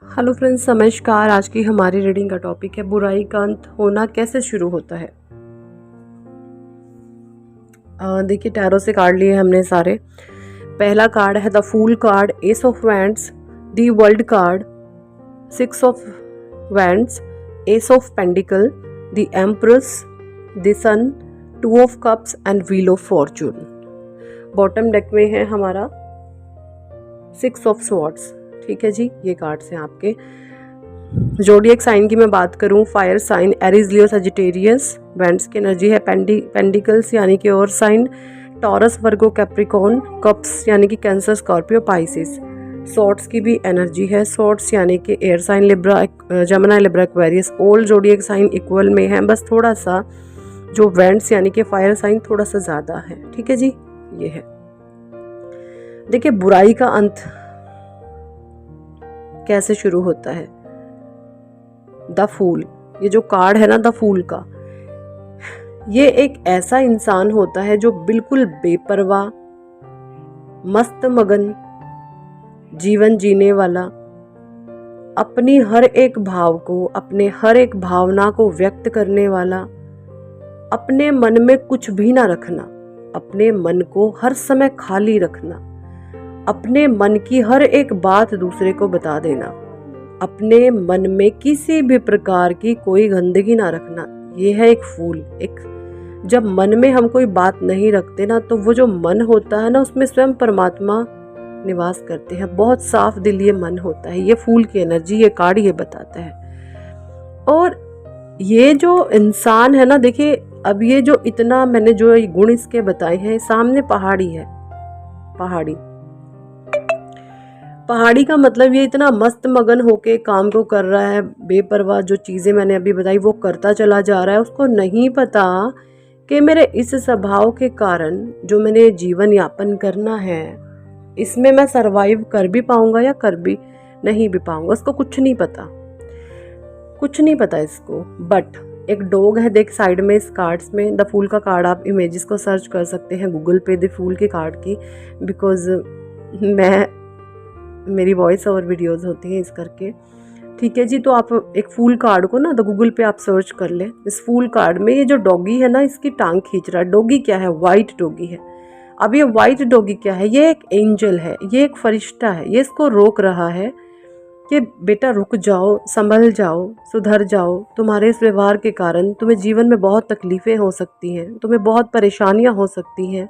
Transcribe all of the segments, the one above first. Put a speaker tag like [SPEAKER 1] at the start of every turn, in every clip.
[SPEAKER 1] Hello friends, नमस्कार। आज की हमारी रीडिंग का टॉपिक है बुराई का अंत होना कैसे शुरू होता है। देखिए, टैरो से कार्ड लिए हमने सारे। पहला कार्ड है the fool card, ace of wands, the world card, six of wands, ace of pentacles, the empress, the sun, two of cups and wheel of fortune. Bottom deck में है हमारा six of swords. ठीक है जी, ये cards हैं आपके। जोडिएक sign की मैं बात करूं, फायर साइन एरीज, लियो, सजिटेरियस। वैंड्स की एनर्जी है पेंडिकल्स यानी कि और साइन, टॉरस, वर्गो, कैप्रिकॉर्न। कप्स यानी कि कैंसर, स्कॉर्पियो, पाइसिस। सॉर्ड्स की भी एनर्जी है, सॉर्ड्स यानी कि air sign, Libra, Gemini, Libra, Aquarius. All zodiac sign equal में है, बस थोड़ा सा जो वैंड्स यानी कि फायर साइन थोड़ा सा ज्यादा है। ठीक है जी, ये है। देखिए, बुराई का अंत कैसे शुरू होता है। द फूल, ये जो कार्ड है ना द फूल का, ये एक ऐसा इंसान होता है जो बिल्कुल बेपरवाह, मस्त मगन जीवन जीने वाला, अपनी हर एक भाव को, अपने हर एक भावना को व्यक्त करने वाला, अपने मन में कुछ भी ना रखना, अपने मन को हर समय खाली रखना, अपने मन की हर एक बात दूसरे को बता देना, अपने मन में किसी भी प्रकार की कोई गंदगी ना रखना। ये है एक फूल। एक जब मन में हम कोई बात नहीं रखते ना, तो वो जो मन होता है ना, उसमें स्वयं परमात्मा निवास करते हैं। बहुत साफ दिल ये मन होता है। ये फूल की एनर्जी, ये कार्ड ये बताता है। और ये जो इंसान है ना, देखिए अब ये जो इतना मैंने जो गुण इसके बताए हैं, सामने पहाड़ी है। पहाड़ी का मतलब ये इतना मस्त मगन होके काम को कर रहा है, बेपरवाह। जो चीज़ें मैंने अभी बताई वो करता चला जा रहा है। उसको नहीं पता कि मेरे इस स्वभाव के कारण जो मैंने जीवन यापन करना है, इसमें मैं सरवाइव कर भी पाऊंगा या कर भी नहीं भी पाऊंगा। उसको कुछ नहीं पता इसको। बट एक डॉग है, देख साइड में इस कार्ड्स में द फूल का कार्ड, आप इमेजेस को सर्च कर सकते हैं गूगल पे द फूल के कार्ड की, बिकॉज मेरी वॉइस ओवर वीडियोस होती हैं इस करके। ठीक है जी, तो आप एक फूल कार्ड को ना द गूगल पे आप सर्च कर लें। इस फूल कार्ड में ये जो डॉगी है ना, इसकी टांग खींच रहा है। डॉगी क्या है? वाइट डॉगी है। अब ये वाइट डॉगी क्या है? ये एक एंजल है, ये एक फरिश्ता है। ये इसको रोक रहा है कि बेटा रुक जाओ, संभल जाओ, सुधर जाओ। तुम्हारे इस व्यवहार के कारण तुम्हें जीवन में बहुत तकलीफें हो सकती हैं, तुम्हें बहुत परेशानियां हो सकती हैं।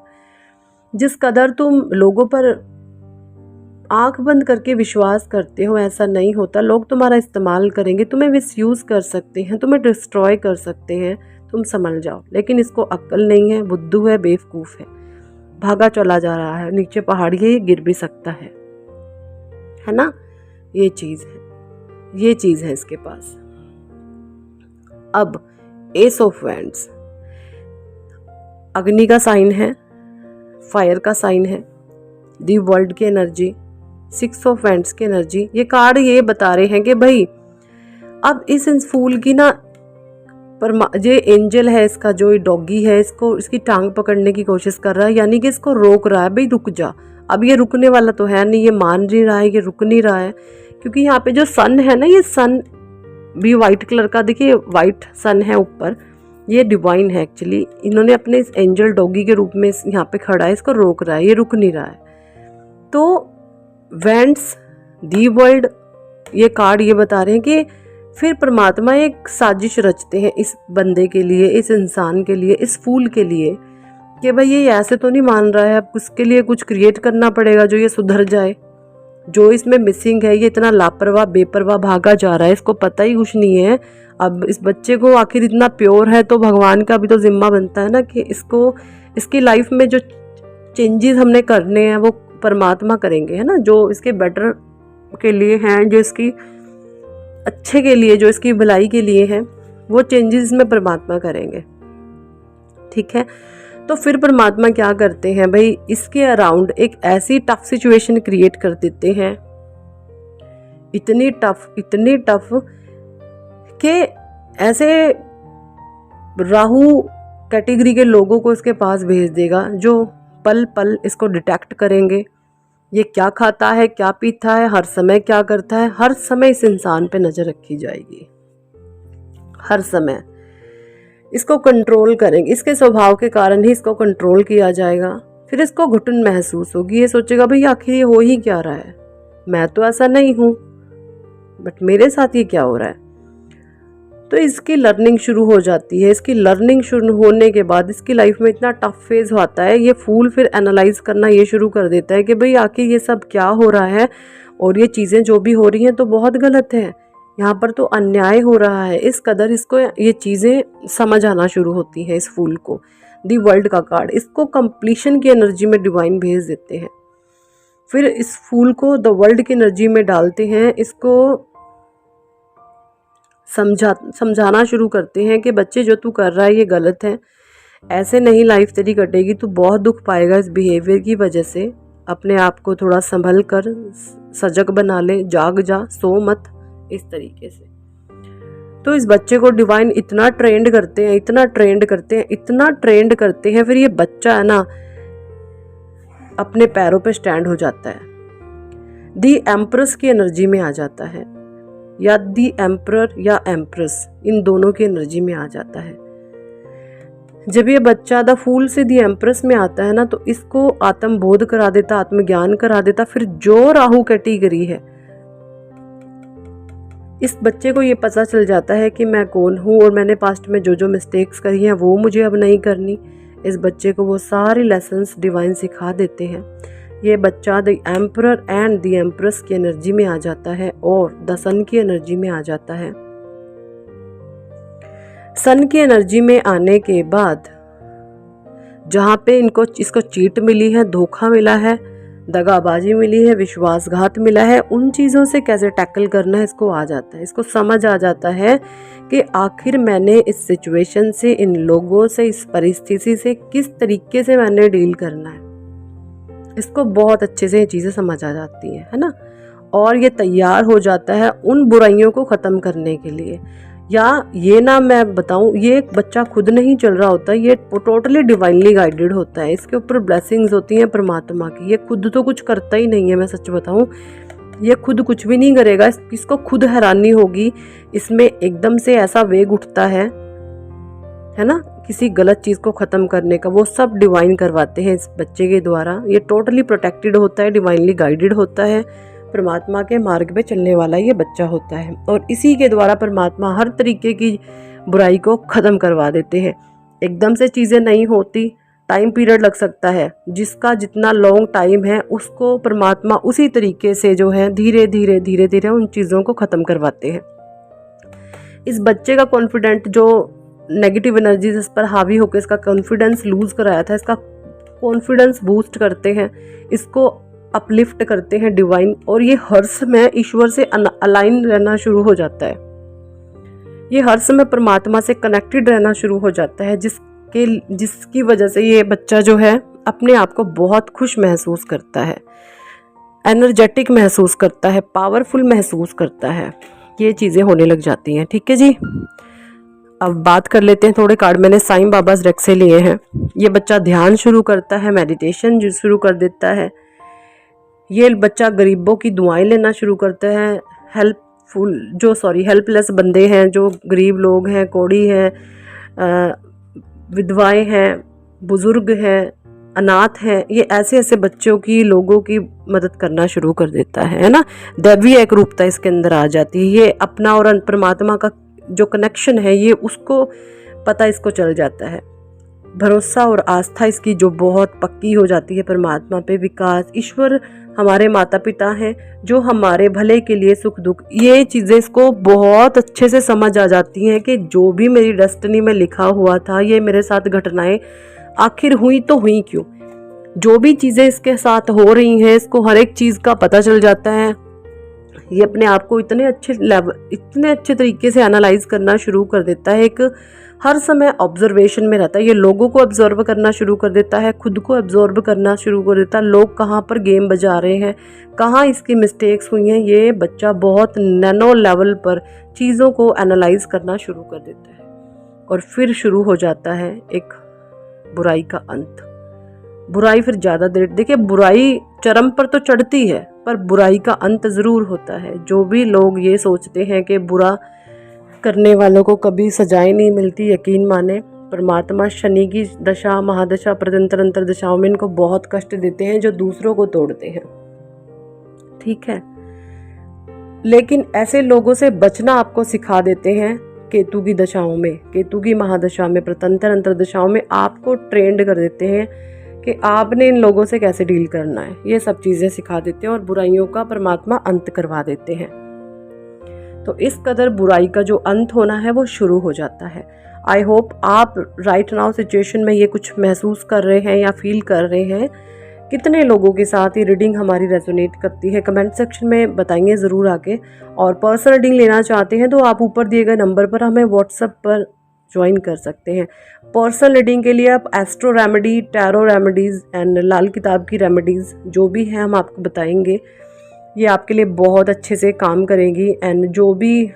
[SPEAKER 1] जिस कदर तुम लोगों पर आंख बंद करके विश्वास करते हो, ऐसा नहीं होता। लोग तुम्हारा इस्तेमाल करेंगे, तुम्हें मिसयूज कर सकते हैं, तुम्हें डिस्ट्रॉय कर सकते हैं। तुम संभल जाओ। लेकिन इसको अक्ल नहीं है, बुद्धू है, बेवकूफ है, भागा चला जा रहा है। नीचे पहाड़ी है, ये गिर भी सकता है ना। ये चीज है इसके पास। अब एस ऑफ वैंड्स अग्नि का साइन है, फायर का साइन है, दी वर्ल्ड की एनर्जी, सिक्स ऑफ वैंड्स की एनर्जी। ये कार्ड ये बता रहे हैं कि भाई अब इस फूल की ना ये एंजल है इसका, जो डॉगी है, इसकी टांग पकड़ने की कोशिश कर रहा है, यानी कि इसको रोक रहा है, भाई रुक जा। अब ये रुकने वाला तो है नहीं, ये मान नहीं रहा है, ये रुक नहीं रहा है। क्योंकि यहाँ पे जो सन है ना, ये सन भी व्हाइट कलर का, देखिए व्हाइट सन है ऊपर। ये डिवाइन है एक्चुअली। इन्होंने अपने इस एंजल डॉगी के रूप में यहाँ पे खड़ा है, इसको रोक रहा है, ये रुक नहीं रहा है। तो वैंड्स, दी वर्ल्ड, ये कार्ड ये बता रहे हैं कि फिर परमात्मा एक साजिश रचते हैं इस बंदे के लिए, इस इंसान के लिए, इस फूल के लिए, कि भाई ये ऐसे तो नहीं मान रहा है, अब उसके लिए कुछ क्रिएट करना पड़ेगा जो ये सुधर जाए। जो इसमें मिसिंग है, ये इतना लापरवाह बेपरवाह भागा जा रहा है, इसको पता ही कुछ नहीं है। अब इस बच्चे को आखिर इतना प्योर है, तो भगवान का भी तो जिम्मा बनता है ना कि इसकी लाइफ में जो चेंजेस हमने करने हैं वो परमात्मा करेंगे, है ना। जो इसके बेटर के लिए हैं, जो इसकी अच्छे के लिए, जो इसकी भलाई के लिए हैं, वो चेंजेस में परमात्मा करेंगे। ठीक है, तो फिर परमात्मा क्या करते हैं भाई, इसके अराउंड एक ऐसी टफ सिचुएशन क्रिएट कर देते हैं, इतनी टफ कि ऐसे राहु कैटेगरी के लोगों को इसके पास भेज देगा, जो पल पल इसको डिटेक्ट करेंगे, ये क्या खाता है, क्या पीता है, हर समय क्या करता है, हर समय इस इंसान पे नज़र रखी जाएगी, हर समय इसको कंट्रोल करेंगे, इसके स्वभाव के कारण ही इसको कंट्रोल किया जाएगा। फिर इसको घुटन महसूस होगी, ये सोचेगा भाई आखिर ये हो ही क्या रहा है, मैं तो ऐसा नहीं हूँ, बट मेरे साथ ये क्या हो रहा है। तो इसकी लर्निंग शुरू हो जाती है। इसकी लर्निंग शुरू होने के बाद इसकी लाइफ में इतना टफ फेज होता है, ये फूल फिर एनालाइज करना ये शुरू कर देता है कि भाई आखिर ये सब क्या हो रहा है, और ये चीज़ें जो भी हो रही हैं तो बहुत गलत है, यहाँ पर तो अन्याय हो रहा है। इस कदर इसको ये चीज़ें समझ आना शुरू होती हैं। इस फूल को दी वर्ल्ड का कार्ड इसको कंप्लीशन की एनर्जी में डिवाइन भेज देते हैं। फिर इस फूल को द वर्ल्ड की एनर्जी में डालते हैं, इसको समझाना शुरू करते हैं कि बच्चे जो तू कर रहा है ये गलत है, ऐसे नहीं लाइफ तेरी कटेगी, तू बहुत दुख पाएगा इस बिहेवियर की वजह से। अपने आप को थोड़ा संभल कर सजग बना ले, जाग जा, सो मत, इस तरीके से। तो इस बच्चे को डिवाइन इतना ट्रेंड करते हैं, इतना ट्रेंड करते हैं, इतना ट्रेंड करते हैं, फिर ये बच्चा है ना अपने पैरों पे स्टैंड हो जाता है, दी एम्प्रेस की एनर्जी में आ जाता है, या दी एम्परर या एम्प्रेस, इन दोनों की एनर्जी में आ जाता है। जब ये बच्चा द फूल से दी एम्प्रेस में आता है ना, तो इसको आत्म बोध करा देता, आत्मज्ञान करा देता। फिर जो राहु कैटेगरी है, इस बच्चे को ये पता चल जाता है कि मैं कौन हूँ और मैंने पास्ट में जो जो मिस्टेक्स करी हैं वो मुझे अब नहीं करनी। इस बच्चे को वो सारी लेसन्स डिवाइन सिखा देते हैं। ये बच्चा the emperor and the empress की एनर्जी में आ जाता है और द सन की एनर्जी में आ जाता है। सन की एनर्जी में आने के बाद जहाँ पे इसको चीट मिली है, धोखा मिला है, दगाबाजी मिली है, विश्वासघात मिला है, उन चीज़ों से कैसे टैकल करना है इसको आ जाता है। इसको समझ आ जाता है कि आखिर मैंने इस सिचुएशन से, इन लोगों से, इस परिस्थिति से किस तरीके से मैंने डील करना है। इसको बहुत अच्छे से ये चीज़ें समझ आ जाती हैं, है ना। और ये तैयार हो जाता है उन बुराइयों को ख़त्म करने के लिए। या ये ना मैं बताऊं, ये एक बच्चा खुद नहीं चल रहा होता, ये टोटली डिवाइनली गाइडेड होता है। इसके ऊपर ब्लेसिंग्स होती हैं परमात्मा की। ये खुद तो कुछ करता ही नहीं है, मैं सच बताऊं, ये खुद कुछ भी नहीं करेगा। इसको खुद हैरानी होगी, इसमें एकदम से ऐसा वेग उठता है ना, किसी गलत चीज़ को ख़त्म करने का। वो सब डिवाइन करवाते हैं इस बच्चे के द्वारा। ये टोटली प्रोटेक्टेड होता है, डिवाइनली गाइडेड होता है, परमात्मा के मार्ग पे चलने वाला ये बच्चा होता है। और इसी के द्वारा परमात्मा हर तरीके की बुराई को ख़त्म करवा देते हैं। एकदम से चीज़ें नहीं होती, टाइम पीरियड लग सकता है। जिसका जितना लॉन्ग टाइम है उसको परमात्मा उसी तरीके से जो है धीरे धीरे धीरे धीरे उन चीज़ों को ख़त्म करवाते हैं। इस बच्चे का कॉन्फिडेंट, जो नेगेटिव एनर्जीज इस पर हावी होकर इसका कॉन्फिडेंस लूज कराया था, इसका कॉन्फिडेंस बूस्ट करते हैं, इसको अपलिफ्ट करते हैं डिवाइन। और ये हर समय ईश्वर से अलाइन रहना शुरू हो जाता है। ये हर समय परमात्मा से कनेक्टेड रहना शुरू हो जाता है, जिसकी वजह से ये बच्चा जो है अपने आप को बहुत खुश महसूस करता है, एनर्जेटिक महसूस करता है, पावरफुल महसूस करता है। ये चीज़ें होने लग जाती हैं। ठीक है जी, अब बात कर लेते हैं, थोड़े कार्ड मैंने साईं बाबाज डेक से लिए हैं। ये बच्चा ध्यान शुरू करता है, मेडिटेशन शुरू कर देता है। ये बच्चा गरीबों की दुआएं लेना शुरू करता है। हेल्पलेस बंदे हैं, जो गरीब लोग हैं, कोढ़ी हैं, विधवाएं हैं, बुजुर्ग हैं, अनाथ हैं, ये ऐसे बच्चों की, लोगों की मदद करना शुरू कर देता है ना। दैवीय एक रूपता इसके अंदर आ जाती है। ये अपना और परमात्मा का जो कनेक्शन है ये उसको पता, इसको चल जाता है। भरोसा और आस्था इसकी जो बहुत पक्की हो जाती है परमात्मा पे। विकास, ईश्वर हमारे माता पिता हैं जो हमारे भले के लिए सुख दुख, ये चीज़ें इसको बहुत अच्छे से समझ आ जाती हैं कि जो भी मेरी डेस्टिनी में लिखा हुआ था, ये मेरे साथ घटनाएं आखिर हुई तो हुई क्यों। जो भी चीज़ें इसके साथ हो रही हैं, इसको हर एक चीज़ का पता चल जाता है। ये अपने आप को इतने अच्छे तरीके से एनालाइज करना शुरू कर देता है। एक हर समय ऑब्जर्वेशन में रहता है। ये लोगों को ऑब्जर्व करना शुरू कर देता है, खुद को ऑब्जर्व करना शुरू कर देता है। लोग कहाँ पर गेम बजा रहे हैं, कहाँ इसकी मिस्टेक्स हुई हैं, ये बच्चा बहुत नैनो लेवल पर चीज़ों को एनालाइज करना शुरू कर देता है। और फिर शुरू हो जाता है एक बुराई का अंत। बुराई फिर ज़्यादा देर, देखिए बुराई चरम पर तो चढ़ती है पर बुराई का अंत ज़रूर होता है। जो भी लोग ये सोचते हैं कि बुरा करने वालों को कभी सजाएं नहीं मिलती, यकीन माने परमात्मा शनि की दशा, महादशा, प्रत्यंतर अंतर दशाओं में इनको बहुत कष्ट देते हैं जो दूसरों को तोड़ते हैं, ठीक है। लेकिन ऐसे लोगों से बचना आपको सिखा देते हैं केतु की दशाओं में, केतु की महादशा में, प्रत्यंतर अंतर दशाओं में आपको ट्रेंड कर देते हैं कि आपने इन लोगों से कैसे डील करना है। ये सब चीज़ें सिखा देते हैं और बुराइयों का परमात्मा अंत करवा देते हैं। तो इस कदर बुराई का जो अंत होना है वो शुरू हो जाता है। आई होप आप राइट नाउ सिचुएशन में ये कुछ महसूस कर रहे हैं या फील कर रहे हैं। कितने लोगों के साथ ये रीडिंग हमारी रेजोनेट करती है कमेंट सेक्शन में बताइए ज़रूर आके। और पर्सनल रीडिंग लेना चाहते हैं तो आप ऊपर दिए गए नंबर पर हमें व्हाट्सएप पर ज्वाइन कर सकते हैं। पर्सनल रीडिंग के लिए आप astro remedy, tarot remedies and Lal Kitab की रेमेडीज़ जो भी हैं हम आपको बताएंगे, ये आपके लिए बहुत अच्छे से काम करेगी। एंड जो भी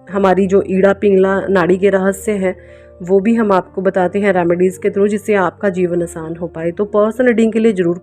[SPEAKER 1] हमारी जो ईड़ा पिंगला नाड़ी के रहस्य हैं वो भी हम आपको बताते हैं रेमेडीज़ के थ्रू, जिससे आपका जीवन आसान हो पाए। तो पर्सनल रीडिंग के लिए ज़रूर